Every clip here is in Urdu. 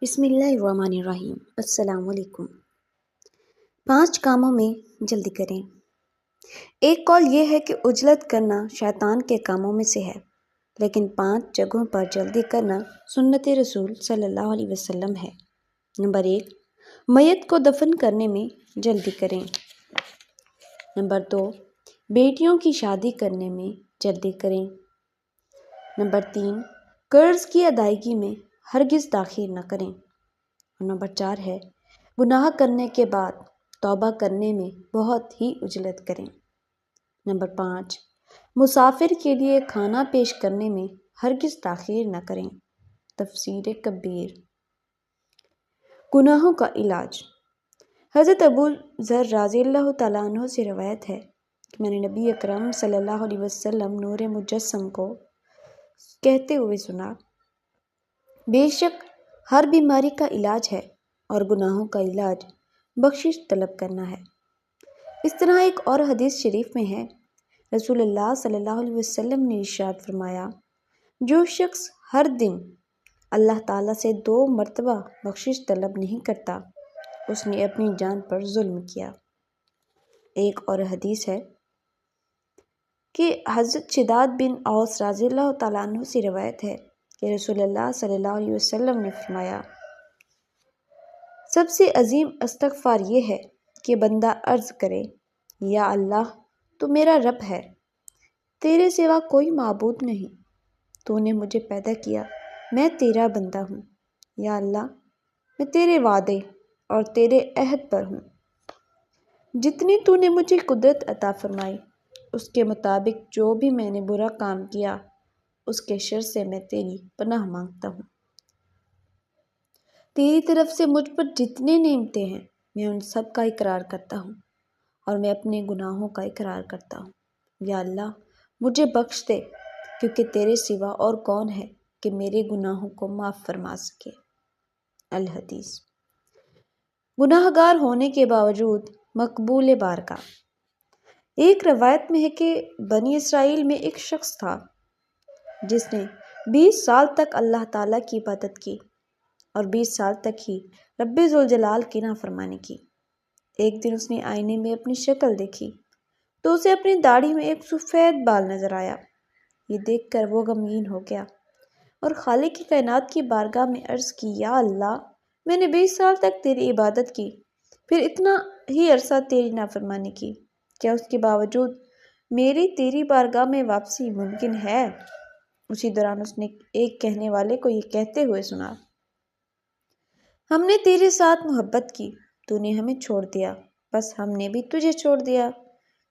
بسم اللہ الرحمن الرحیم۔ السلام علیکم۔ 5 کاموں میں جلدی کریں۔ ایک قول یہ ہے کہ عجلت کرنا شیطان کے کاموں میں سے ہے، لیکن 5 جگہوں پر جلدی کرنا سنت رسول صلی اللہ علیہ وسلم ہے۔ نمبر 1، میت کو دفن کرنے میں جلدی کریں۔ نمبر 2، بیٹیوں کی شادی کرنے میں جلدی کریں۔ نمبر 3، قرض کی ادائیگی میں ہرگز تاخیر نہ کریں۔ اور نمبر 4 ہے، گناہ کرنے کے بعد توبہ کرنے میں بہت ہی عجلت کریں۔ نمبر 5، مسافر کے لیے کھانا پیش کرنے میں ہرگز تاخیر نہ کریں۔ تفسیر کبیر۔ گناہوں کا علاج۔ حضرت ابو ذر رضی اللہ تعالیٰ عنہ سے روایت ہے کہ میں نے نبی اکرم صلی اللہ علیہ وسلم نور مجسم کو کہتے ہوئے سنا، بے شک ہر بیماری کا علاج ہے اور گناہوں کا علاج بخشش طلب کرنا ہے۔ اس طرح ایک اور حدیث شریف میں ہے، رسول اللہ صلی اللہ علیہ وسلم نے ارشاد فرمایا، جو شخص ہر دن اللہ تعالیٰ سے 2 مرتبہ بخشش طلب نہیں کرتا، اس نے اپنی جان پر ظلم کیا۔ ایک اور حدیث ہے کہ حضرت شداد بن اوس رضی اللہ تعالیٰ عنہ سے روایت ہے کہ رسول اللہ صلی اللہ علیہ وسلم نے فرمایا، سب سے عظیم استغفار یہ ہے کہ بندہ عرض کرے، یا اللہ تو میرا رب ہے، تیرے سوا کوئی معبود نہیں، تو نے مجھے پیدا کیا، میں تیرا بندہ ہوں، یا اللہ میں تیرے وعدے اور تیرے عہد پر ہوں، جتنی تو نے مجھے قدرت عطا فرمائی اس کے مطابق جو بھی میں نے برا کام کیا اس کے شر سے میں تیری پناہ مانگتا ہوں۔ تیری طرف سے مجھ پر جتنے نعمتیں ہیں میں ان سب کا اقرار کرتا ہوں اور میں اپنے گناہوں کا اقرار کرتا ہوں، یا اللہ مجھے بخش دے، کیونکہ تیرے سوا اور کون ہے کہ میرے گناہوں کو معاف فرما سکے۔ الحدیث۔ گناہ گار ہونے کے باوجود مقبول بارگاہ۔ ایک روایت میں ہے کہ بنی اسرائیل میں ایک شخص تھا جس نے 20 سال تک اللہ تعالیٰ کی عبادت کی اور 20 سال تک ہی رب ذوالجلال کی نافرمانی کی۔ ایک دن اس نے آئینے میں اپنی شکل دیکھی تو اسے اپنی داڑھی میں ایک سفید بال نظر آیا۔ یہ دیکھ کر وہ غمگین ہو گیا اور خالق کی کائنات کی بارگاہ میں عرض کی، یا اللہ میں نے 20 سال تک تیری عبادت کی، پھر اتنا ہی عرصہ تیری نافرمانی کی، کیا اس کے باوجود میری تیری بارگاہ میں واپسی ممکن ہے؟ اسی دوران اس نے ایک کہنے والے کو یہ کہتے ہوئے سنا، ہم نے تیرے ساتھ محبت کی، تو نے ہمیں چھوڑ دیا، بس ہم نے بھی تجھے چھوڑ دیا،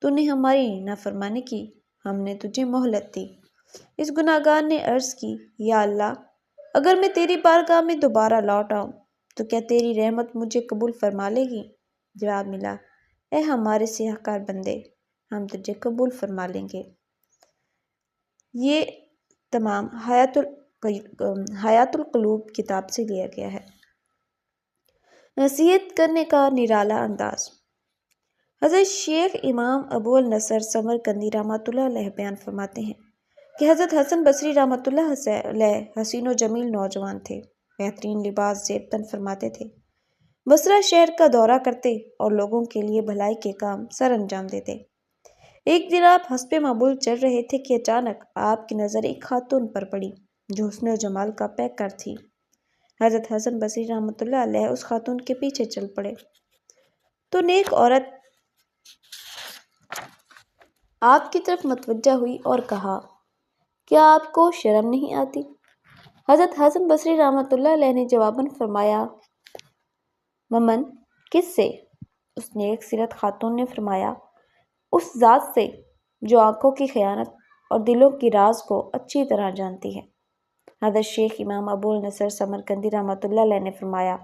تو نے ہماری نافرمانی کی، ہم نے تجھے مہلت دی۔ اس گناہگار نے عرض کی، یا اللہ اگر میں تیری بارگاہ میں دوبارہ لوٹ آؤں تو کیا تیری رحمت مجھے قبول فرما لے گی؟ جواب ملا، اے ہمارے سیاہکار بندے، ہم تجھے قبول فرما لیں گے۔ یہ تمام حیات القلوب کتاب سے لیا گیا ہے۔ نصیحت کرنے کا نرالا انداز۔ حضرت شیخ امام ابو النصر سمرقندی رحمۃ اللہ علیہ بیان فرماتے ہیں کہ حضرت حسن بصری رحمۃ اللہ علیہ حسین و جمیل نوجوان تھے، بہترین لباس زیب تن فرماتے تھے، بصرہ شہر کا دورہ کرتے اور لوگوں کے لیے بھلائی کے کام سر انجام دیتے۔ ایک دن آپ حسب معمول چل رہے تھے کہ اچانک آپ کی نظر ایک خاتون پر پڑی جو حسن و جمال کا پیکر تھی۔ حضرت حسن بصری رحمۃ اللہ علیہ اس خاتون کے پیچھے چل پڑے تو نیک عورت آپ کی طرف متوجہ ہوئی اور کہا، کیا آپ کو شرم نہیں آتی؟ حضرت حسن بصری رحمۃ اللہ علیہ نے جواباً فرمایا، ممن کس سے؟ اس نیک سیرت خاتون نے فرمایا، اس ذات سے جو آنکھوں کی خیانت اور دلوں کی راز کو اچھی طرح جانتی ہے۔ حضرت شیخ امام ابو النصر سمرقندی رحمۃ اللہ علیہ نے فرمایا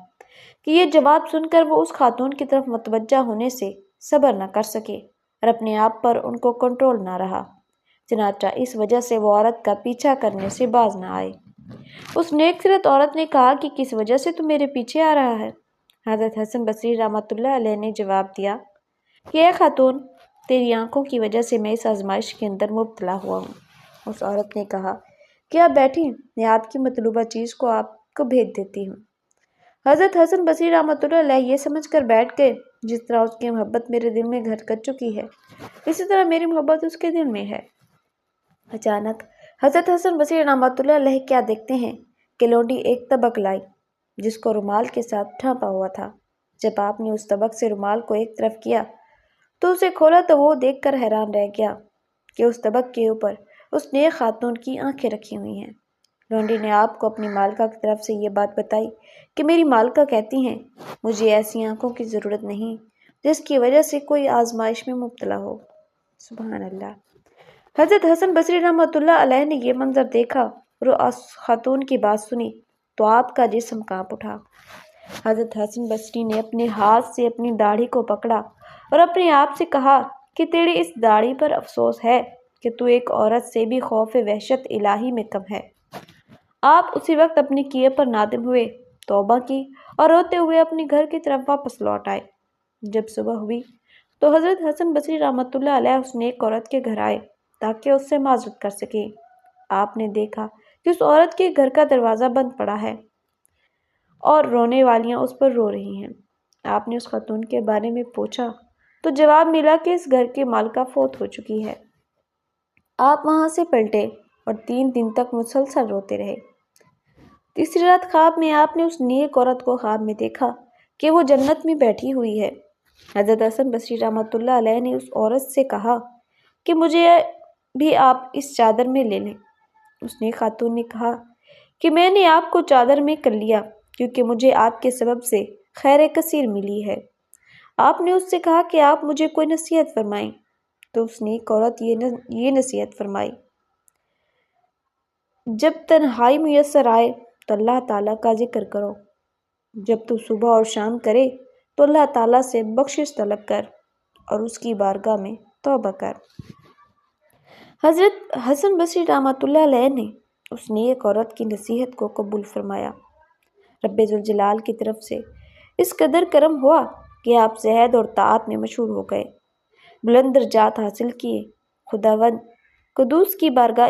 کہ یہ جواب سن کر وہ اس خاتون کی طرف متوجہ ہونے سے صبر نہ کر سکے اور اپنے آپ پر ان کو کنٹرول نہ رہا، چنانچہ اس وجہ سے وہ عورت کا پیچھا کرنے سے باز نہ آئے۔ اس نیک سیرت عورت نے کہا کہ کس وجہ سے تو میرے پیچھے آ رہا ہے؟ حضرت حسن بصری رحمۃ اللہ علیہ نے جواب دیا کہ اے خاتون، تیری آنکھوں کی وجہ سے میں اس آزمائش کے اندر مبتلا ہوا ہوں۔ اس عورت نے کہا کہ آپ بیٹھیں، میں آپ کی مطلوبہ چیز کو آپ کو بھیج دیتی ہوں۔ حضرت حسن بصری رحمۃ اللہ علیہ یہ سمجھ کر بیٹھ گئے جس طرح اس کی محبت میرے دل میں گھر کر چکی ہے اسی طرح میری محبت اس کے دل میں ہے۔ اچانک حضرت حسن بصری رحمۃ اللہ علیہ کیا دیکھتے ہیں کہ لونڈی ایک طبق لائی جس کو رومال کے ساتھ ڈھانپا ہوا تھا۔ جب آپ نے اس طبق سے رومال کو ایک طرف کیا تو اسے کھولا تو وہ دیکھ کر حیران رہ گیا کہ اس طبق کے اوپر اس نیک خاتون کی آنکھیں رکھی ہوئی ہیں۔ لونڈی نے آپ کو اپنی مالکہ کی طرف سے یہ بات بتائی کہ میری مالکہ کہتی ہیں مجھے ایسی آنکھوں کی ضرورت نہیں جس کی وجہ سے کوئی آزمائش میں مبتلا ہو۔ سبحان اللہ۔ حضرت حسن بصری رحمۃ اللہ علیہ نے یہ منظر دیکھا اور اس خاتون کی بات سنی تو آپ کا جسم کانپ اٹھا۔ حضرت حسن بصری نے اپنے ہاتھ سے اپنی داڑھی کو پکڑا اور اپنے آپ سے کہا کہ تیری اس داڑھی پر افسوس ہے کہ تو ایک عورت سے بھی خوف وحشت الہی میں کم ہے۔ آپ اسی وقت اپنے کیے پر نادم ہوئے، توبہ کی اور روتے ہوئے اپنے گھر کی طرف واپس لوٹ آئے۔ جب صبح ہوئی تو حضرت حسن بصری رحمۃ اللہ علیہ اس نیک عورت کے گھر آئے تاکہ اس سے معذرت کر سکیں۔ آپ نے دیکھا کہ اس عورت کے گھر کا دروازہ بند پڑا ہے اور رونے والیاں اس پر رو رہی ہیں۔ آپ نے اس خاتون کے بارے میں پوچھا تو جواب ملا کہ اس گھر کی مالکہ فوت ہو چکی ہے۔ آپ وہاں سے پلٹے اور 3 دن تک مسلسل روتے رہے۔ تیسری رات خواب میں آپ نے اس نیک عورت کو خواب میں دیکھا کہ وہ جنت میں بیٹھی ہوئی ہے۔ حضرت حسن بصری رحمۃ اللہ علیہ نے اس عورت سے کہا کہ مجھے بھی آپ اس چادر میں لے لیں۔ اس نیک خاتون نے کہا کہ میں نے آپ کو چادر میں کر لیا کیونکہ مجھے آپ کے سبب سے خیر کثیر ملی ہے۔ آپ نے اس سے کہا کہ آپ مجھے کوئی نصیحت فرمائیں تو اس نیک عورت یہ نصیحت فرمائی، جب تنہائی میسر آئے تو اللہ تعالیٰ کا ذکر کرو، جب تو صبح اور شام کرے تو اللہ تعالیٰ سے بخشش طلب کر اور اس کی بارگاہ میں توبہ کر۔ حضرت حسن بصری رحمۃ اللہ علیہ نے اس نیک عورت کی نصیحت کو قبول فرمایا۔ رب ذوالجلال کی طرف سے اس قدر کرم ہوا کہ آپ زہد اور طاعت میں مشہور ہو گئے، بلند درجات حاصل کیے، خداوند قدوس کی بارگاہ